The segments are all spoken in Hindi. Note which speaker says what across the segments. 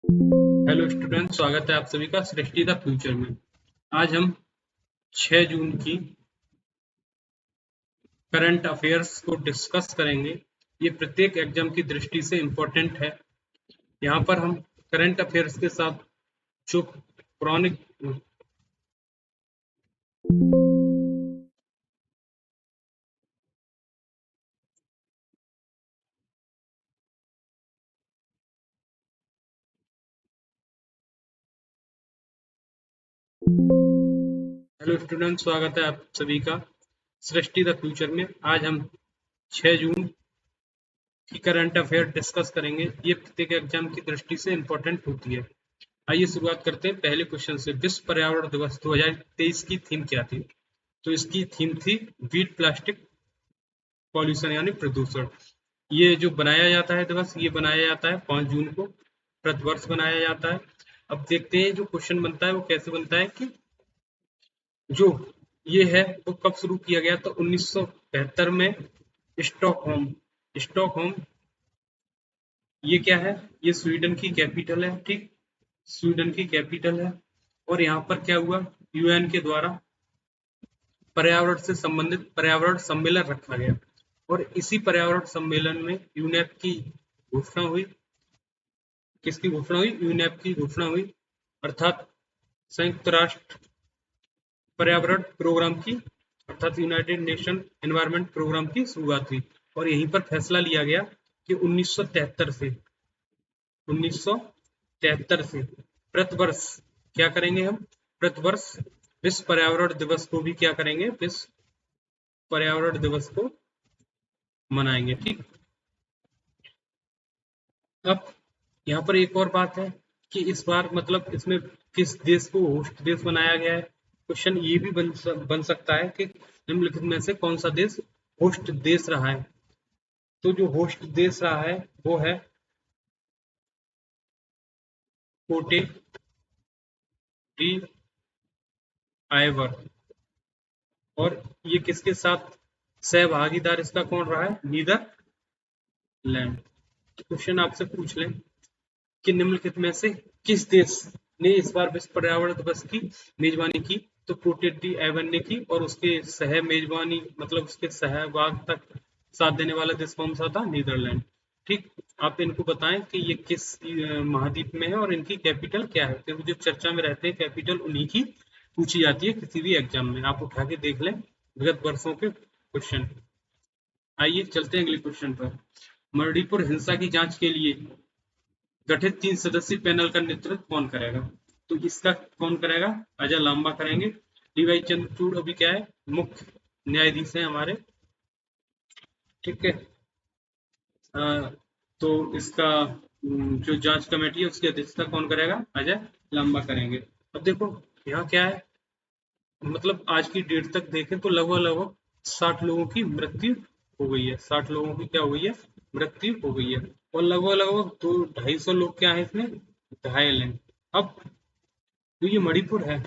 Speaker 1: हेलो स्टूडेंट, स्वागत है आप सभी का सृष्टि द फ्यूचर में। आज हम 6 जून की करंट अफेयर्स को डिस्कस करेंगे। ये प्रत्येक एग्जाम की दृष्टि से इम्पोर्टेंट है। यहाँ पर हम करंट अफेयर्स के साथ जो पुराने हेलो स्टूडेंट, स्वागत है आप सभी का सृष्टि द फ्यूचर में। आज हम 6 जून की करंट अफेयर डिस्कस करेंगे। ये प्रत्येक एग्जाम की दृष्टि से इम्पोर्टेंट होती है। आइए शुरुआत करते हैं पहले क्वेश्चन से। विश्व पर्यावरण दिवस 2023 की थीम क्या थी? तो इसकी थीम थी बीट प्लास्टिक पॉल्यूशन यानी प्रदूषण। ये जो बनाया जाता है दिवस, ये बनाया जाता है 5 जून को, प्रतिवर्ष बनाया जाता है। अब देखते हैं जो क्वेश्चन बनता है वो कैसे बनता है कि जो ये है वो कब शुरू किया गया। तो 1973 में स्टॉकहोम। स्टॉकहोम ये क्या है? ये स्वीडन की कैपिटल है। ठीक, स्वीडन की कैपिटल है। और यहाँ पर क्या हुआ, यूएन के द्वारा पर्यावरण से संबंधित पर्यावरण सम्मेलन रखा गया। और इसी पर्यावरण सम्मेलन में यूनेप की घोषणा हुई। किसकी घोषणा हुई? यूनेप की घोषणा हुई, अर्थात संयुक्त राष्ट्र पर्यावरण प्रोग्राम की, अर्थात यूनाइटेड नेशन एनवायरनमेंट प्रोग्राम की शुरुआत हुई। और यहीं पर फैसला लिया गया कि 1973 से प्रतिवर्ष क्या करेंगे हम? प्रतिवर्ष विश्व पर्यावरण दिवस को भी क्या करेंगे? विश्व पर्यावरण दिवस को मनाएंगे। ठीक, अब यहाँ पर एक और बात है कि इस बार मतलब इसमें किस देश को होस्ट देश बनाया गया है। क्वेश्चन ये भी बन सकता है कि निम्नलिखित में से कौन सा देश होस्ट देश रहा है। तो जो होस्ट देश रहा है वो है कोटे डी आइवर। और ये किसके साथ सहभागीदार इसका कौन रहा है? नीदरलैंड। क्वेश्चन आपसे पूछ लें कि निम्नलिखित में से किस देश ने इस बार विश्व पर्यावरण दिवस की मेजबानी की? तो कोटे डी आइवर ने की। और उसके सह मेजबानी मतलब उसके सहभाग तक साथ देने वाला देश कौन सा था? नीदरलैंड। ठीक, आप इनको बताएं कि ये किस महाद्वीप में है और इनकी कैपिटल क्या है, क्योंकि जो चर्चा में रहते हैं कैपिटल उन्हीं की पूछी जाती है किसी भी एग्जाम में। आप उठा के देख लें विगत वर्षों के क्वेश्चन। आइए चलते हैं अगले क्वेश्चन पर। मणिपुर हिंसा की जांच के लिए गठित 3 सदस्यीय पैनल का नेतृत्व कौन करेगा? तो इसका कौन करेगा? अजय लांबा करेंगे। डीवाई चंद्रचूड़ अभी क्या है? मुख्य न्यायाधीश है हमारे। ठीक है। तो इसका जो जांच कमेटी है उसकी अध्यक्षता कौन करेगा? अजय लांबा करेंगे। अब देखो यहाँ क्या है, मतलब आज की डेट तक देखें तो लगभग लगभग 60 लोगों की मृत्यु हो गई है। 60 लोगों की क्या हो गई है? मृत्यु हो गई है। और लगभग लगभग 200-250 लोग क्या है इसमें? घायल हैं। अब तो ये मणिपुर है,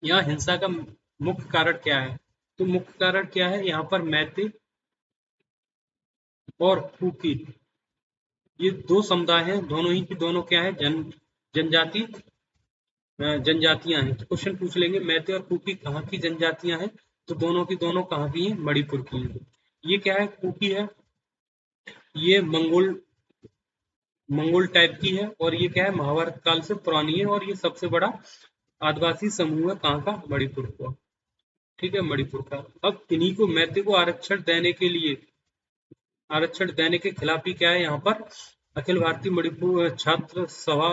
Speaker 1: यहाँ हिंसा का मुख्य कारण क्या है? तो मुख्य कारण क्या है? यहाँ पर मैते और कुकी, ये दो समुदाय हैं, दोनों ही की दोनों क्या है? जनजाति जनजातियां हैं। तो क्वेश्चन पूछ लेंगे मैते और कुकी कहाँ की जनजातियां हैं? तो दोनों की दोनों कहाँ की हैं? मणिपुर की हैं। ये क्या है? कुकी है, ये मंगोल टाइप की है। और ये क्या है? महाभारत काल से पुरानी है। और ये सबसे बड़ा आदिवासी समूह है कहाँ का? मणिपुर का। ठीक है, मणिपुर का। अब इन्हीं को मैते को आरक्षण देने के खिलाफ ही क्या है यहाँ पर अखिल भारतीय मणिपुर छात्र सभा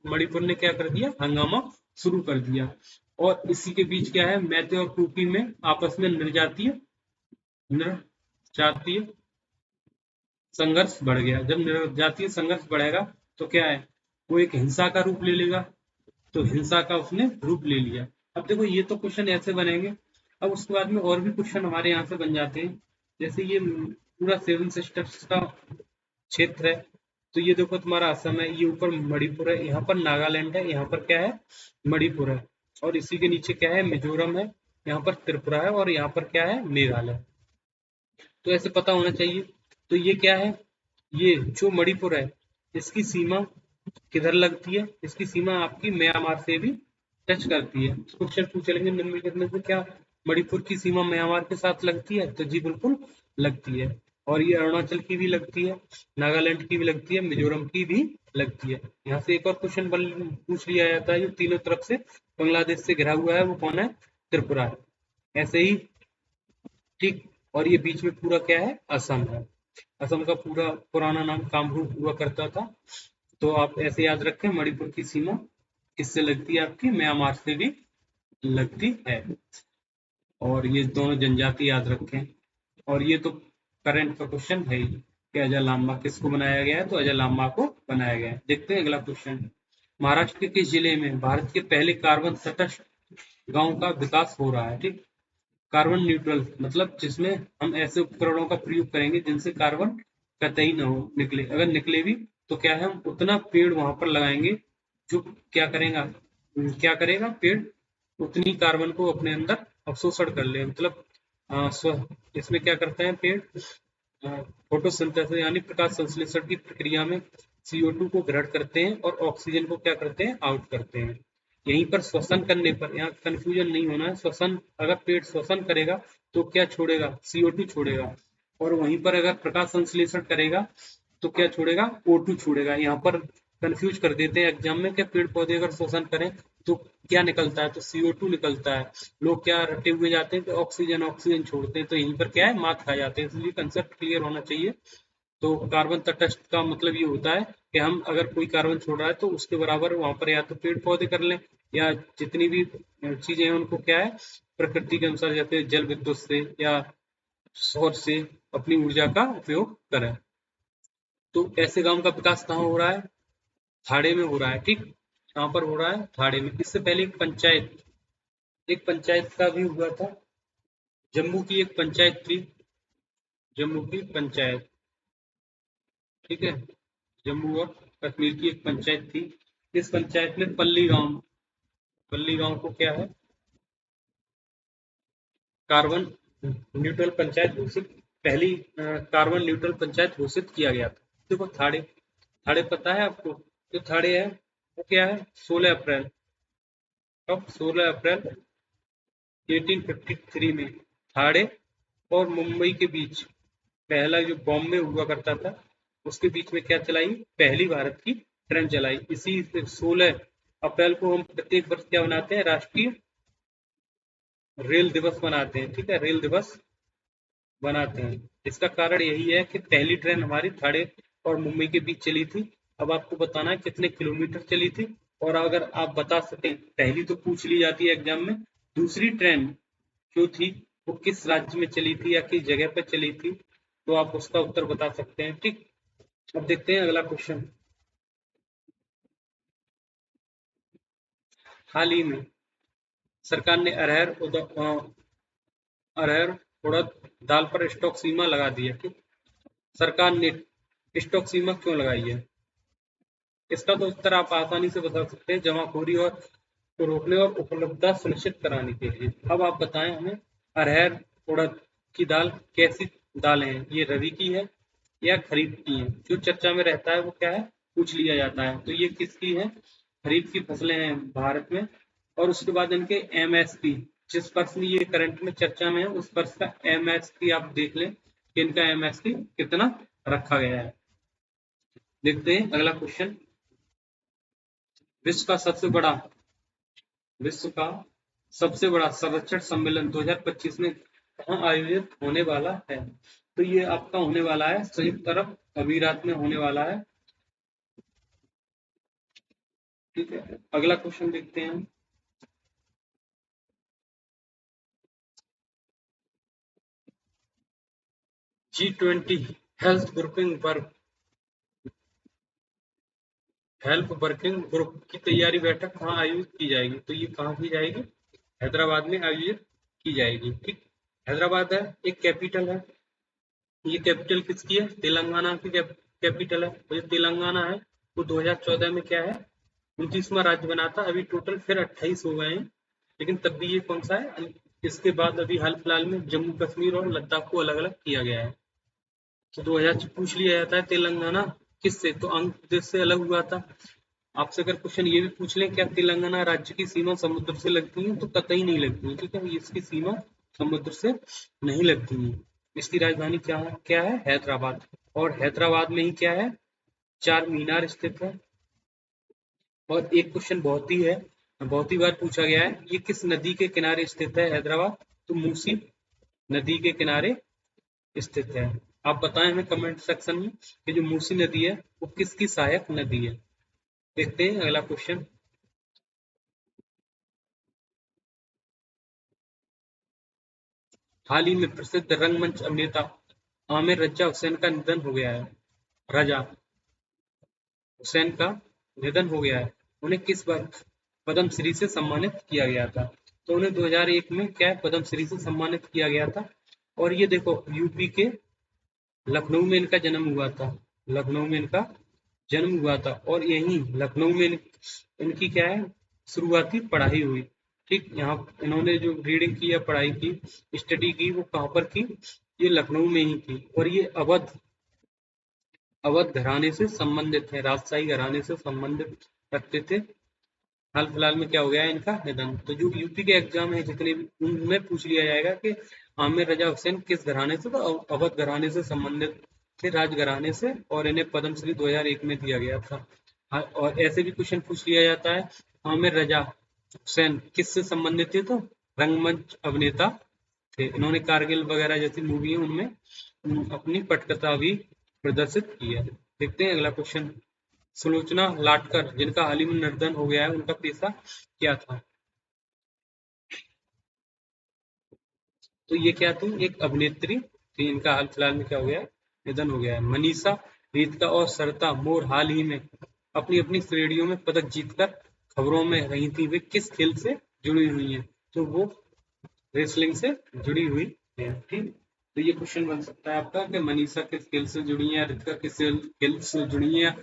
Speaker 1: मणिपुर ने क्या कर दिया? हंगामा शुरू कर दिया। और इसी के बीच क्या है? मैते और कुकी में आपस में निर्जातीय संघर्ष बढ़ गया। जब निर्जातीय संघर्ष बढ़ेगा तो क्या है? वो एक हिंसा का रूप ले लेगा। तो हिंसा का उसने रूप ले लिया। अब देखो ये तो क्वेश्चन ऐसे बनेंगे। अब उसके बाद में और भी क्वेश्चन हमारे यहाँ से बन जाते हैं। जैसे ये पूरा सेवन सिस्टर्स का क्षेत्र है। तो ये देखो तुम्हारा असम है, ये ऊपर मणिपुर है, यहाँ पर नागालैंड है, यहाँ पर क्या है? मणिपुर है। और इसी के नीचे क्या है? मिजोरम है, यहाँ पर त्रिपुरा है और यहाँ पर क्या है? मेघालय। तो ऐसे पता होना चाहिए। तो ये क्या है? ये जो मणिपुर है इसकी सीमा किधर लगती है? इसकी सीमा आपकी म्यांमार से भी टच करती है। क्वेश्चन पूछ लेंगे निम्नलिखित में से क्या मणिपुर की सीमा म्यांमार के साथ लगती है? तो जी बिल्कुल लगती है। और ये अरुणाचल की भी लगती है, नागालैंड की भी लगती है, मिजोरम की भी लगती है। यहाँ से एक और क्वेश्चन पूछ लिया जाता है, जो तीनों तरफ से बांग्लादेश से घिरा हुआ है वो कौन है? त्रिपुरा है। ऐसे ही ठीक। और ये बीच में पूरा क्या है? असम है। असम का पूरा पुराना नाम कामरूप हुआ करता था। तो आप ऐसे याद रखें, मणिपुर की सीमा किससे लगती है? आपकी म्यांमार से भी लगती है। और ये दोनों जनजाति याद रखें। और ये तो करंट का क्वेश्चन है ही कि अजय लांबा किसको बनाया गया है? तो अजय लांबा को बनाया गया है। देखते हैं अगला क्वेश्चन। महाराष्ट्र के किस जिले में भारत के पहले कार्बन तटस्थ गांव का विकास हो रहा है? ठीक। कार्बन न्यूट्रल मतलब जिसमें हम ऐसे उपकरणों का प्रयोग करेंगे जिनसे कार्बन कतई न हो निकले, अगर निकले भी तो क्या है, हम उतना पेड़ वहां पर लगाएंगे जो क्या करेगा पेड़? उतनी कार्बन को अपने अंदर अवशोषण कर ले। मतलब इसमें क्या करते हैं पेड़? फोटोसिंथेसिस यानी प्रकाश संश्लेषण की प्रक्रिया में CO2 को ग्रहण करते हैं और ऑक्सीजन को क्या करते हैं? आउट करते हैं। यहीं पर श्वसन करने पर, यहाँ कंफ्यूजन नहीं होना है, श्वसन अगर पेड़ श्वसन करेगा तो क्या छोड़ेगा? CO2 छोड़ेगा। और वहीं पर अगर प्रकाश संश्लेषण करेगा तो क्या छोड़ेगा? O2 छोड़ेगा। यहाँ पर कंफ्यूज कर देते हैं एग्जाम में कि पेड़ पौधे अगर श्वसन करें तो क्या निकलता है? तो CO2 निकलता है। लोग क्या रटे हुए जाते हैं कि ऑक्सीजन ऑक्सीजन छोड़ते हैं, तो यहीं पर क्या है? मात खा जाते हैं। इसलिए कंसेप्ट क्लियर होना चाहिए। तो कार्बन तटस्थ का मतलब ये होता है कि हम अगर कोई कार्बन छोड़ रहा है तो उसके बराबर वहां पर या तो पेड़ पौधे कर लें, या जितनी भी चीजें हैं उनको क्या है, प्रकृति के अनुसार जैसे जल विद्युत से या सौर से अपनी ऊर्जा का उपयोग करें। तो ऐसे गांव का विकास कहाँ हो रहा है? थाड़े में हो रहा है। ठीक। कहाँ पर हो रहा है? थाड़े में। इससे पहले एक पंचायत का भी हुआ था। जम्मू की एक पंचायत थी, जम्मू की पंचायत। ठीक है। जम्मू और कश्मीर की एक पंचायत थी। इस पंचायत में पल्ली गांव को क्या है? कार्बन न्यूट्रल पंचायत घोषित, पहली कार्बन न्यूट्रल पंचायत घोषित किया गया था। देखो थाड़े, थाड़े पता है आपको? जो थाड़े है वो क्या है? 16 अप्रैल, कब? 16 अप्रैल 1853 में थाड़े और मुंबई के बीच पहला जो बॉम्बे हुआ करता था उसके बीच में क्या चलाई? पहली भारत की ट्रेन चलाई। इसी 16 अप्रैल को हम प्रत्येक वर्ष क्या मनाते हैं? राष्ट्रीय रेल दिवस मनाते हैं। ठीक है, रेल दिवस बनाते हैं। इसका कारण यही है कि पहली ट्रेन हमारी थाड़े और मुंबई के बीच चली थी। अब आपको बताना है कितने किलोमीटर चली थी। और अगर आप बता सकें, पहली तो पूछ ली जाती है एग्जाम में, दूसरी ट्रेन जो थी वो किस राज्य में चली थी या किस जगह पर चली थी, तो आप उसका उत्तर बता सकते हैं। ठीक। अब देखते हैं अगला क्वेश्चन। हाल ही में सरकार ने अरहर उड़द दाल पर स्टॉक सीमा लगा दी है। ठीक। सरकार ने स्टॉक सीमा क्यों लगाई है? इसका तो उत्तर आप आसानी से बता सकते हैं, जमाखोरी और को रोकने और उपलब्धता सुनिश्चित कराने के लिए। अब आप बताएं हमें, अरहर उड़द की दाल कैसी दालें हैं? ये रबी की है या खरीफ की है? जो चर्चा में रहता है वो क्या है? पूछ लिया जाता है। तो ये किसकी है? खरीफ की फसलें हैं भारत में। और उसके बाद इनके MSP, जिस वर्ष में ये करंट में चर्चा में है उस वर्ष का MSP आप देख लें कि इनका MSP कितना रखा गया है। देखते हैं अगला क्वेश्चन। विश्व का सबसे बड़ा विश्व का सबसे बड़ा संरक्षण सम्मेलन 2025 में कहाँ आयोजित होने वाला है? तो ये आपका होने वाला है संयुक्त अरब अमीरात में होने वाला है। ठीक है, अगला क्वेश्चन देखते हैं हम। G20 health grouping work help working group की तैयारी बैठक कहाँ आयोजित की जाएगी? तो ये कहाँ की जाएगी? हैदराबाद में आयोजित की जाएगी। ठीक। हैदराबाद है एक कैपिटल है। ये कैपिटल किसकी है? तेलंगाना की कैपिटल है। और ये तेलंगाना है वो 2014 में क्या है? 29वां राज्य बना था। अभी टोटल फिर 28 हो गए हैं, लेकिन तब भी ये कौन सा है? इसके बाद अभी हाल फिलहाल में जम्मू कश्मीर और लद्दाख को अलग अलग किया गया है। तो 2000 पूछ लिया जाता है तेलंगाना किससे? तो आंध्र प्रदेश से अलग हुआ था। आपसे अगर क्वेश्चन ये भी पूछ लें क्या तेलंगाना राज्य की सीमा समुद्र से लगती है, तो कतई नहीं लगती है, ठीक है, इसकी सीमा समुद्र से नहीं लगती है। इसकी राजधानी क्या है हैदराबाद, और हैदराबाद में ही क्या है, चार मीनार स्थित है। और एक क्वेश्चन बहुत ही बार पूछा गया है, ये किस नदी के किनारे स्थित है हैदराबाद, तो मूसी नदी के किनारे स्थित है। आप बताएं हमें कमेंट सेक्शन में कि जो मूसी नदी है वो किसकी सहायक नदी है। देखते हैं अगला क्वेश्चन। हाल ही में प्रसिद्ध रंगमंच अभिनेता आमिर रजा हुसैन का निधन हो गया है। रजा हुसैन का निधन हो गया है। उन्हें किस बार पद्मश्री से सम्मानित किया गया था, तो उन्हें 2001 में क्या पद्मश्री से सम्मानित किया गया था। और ये देखो यूपी के लखनऊ में इनका जन्म हुआ था, लखनऊ में इनका जन्म हुआ था, और यहीं लखनऊ में इनकी क्या है शुरुआती पढ़ाई हुई। ठीक, यहाँ इन्होंने जो रीडिंग की या पढ़ाई की, स्टडी की, वो कहाँ पर की, ये लखनऊ में ही की। और ये अवध घराने से संबंधित है, राजशाही घराने से संबंधित रखते थे। हाल फिलहाल में क्या हो गया है इनका निधन। तो जो यूपी के एग्जाम है जितने भी, उनमें पूछ लिया जाएगा कि आमिर रजा हुसैन किस घराने से, तो अवध घराने से संबंधित थे, राजघराने से, और इन्हें पद्मश्री 2001 में दिया गया था। और ऐसे भी क्वेश्चन पूछ लिया जाता है, आमिर रजा हुसैन किससे संबंधित थे, तो रंगमंच अभिनेता थे। इन्होंने कारगिल वगैरह जैसी मूवी है उनमें अपनी पटकथा भी प्रदर्शित की है। देखते हैं अगला क्वेश्चन। सुलोचना लाटकर जिनका हाल ही में निधन हो गया है, उनका पेशा क्या था, तो ये क्या थी, एक अभिनेत्री थी। इनका हाल फिलहाल में क्या हो गया है, निधन हो गया है। मनीषा, रितिका और सरिता मोर हाल ही में अपनी अपनी श्रेणियों में पदक जीतकर खबरों में रही थी। वे किस खेल से जुड़ी हुई हैं, तो वो रेसलिंग से जुड़ी हुई है। ठीक, तो ये क्वेश्चन बन सकता है आपका कि मनीषा किस खेल से जुड़ी है, रितिका किस खेल से जुड़ी है,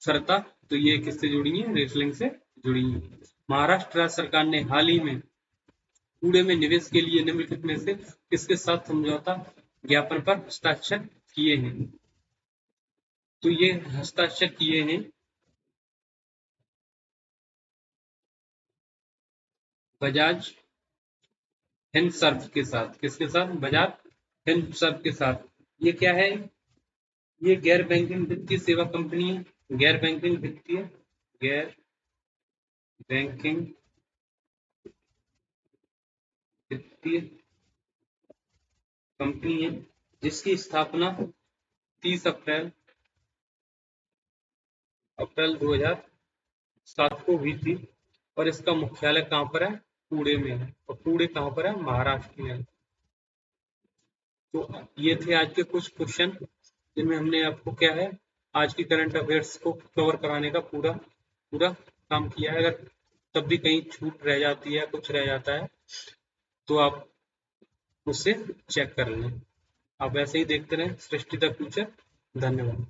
Speaker 1: सरिता तो ये किससे जुड़ी है, रेसलिंग से जुड़ी है। महाराष्ट्र राज्य सरकार ने हाल ही में कूड़े में निवेश के लिए निम्नलिखित में से किसके साथ समझौता ज्ञापन पर हस्ताक्षर किए हैं, तो ये हस्ताक्षर किए हैं बजाज फिनसर्व के साथ। किसके साथ, बजाज फिनसर्व के साथ। ये क्या है, ये गैर बैंकिंग वित्तीय सेवा कंपनी है। गैर बैंकिंग वित्तीय कंपनी है, जिसकी स्थापना 30 अप्रैल 2007 को हुई थी। और इसका मुख्यालय कहाँ पर है, पुणे में है। और पुणे कहाँ पर है, महाराष्ट्र में है। तो ये थे आज के कुछ क्वेश्चन जिनमें हमने आपको क्या है, आज की करंट अफेयर्स को कवर कराने का पूरा पूरा काम किया है। अगर तब भी कहीं छूट रह जाती है, कुछ रह जाता है, तो आप उससे चेक कर लें। आप ऐसे ही देखते रहें सृष्टि द फ्यूचर। धन्यवाद।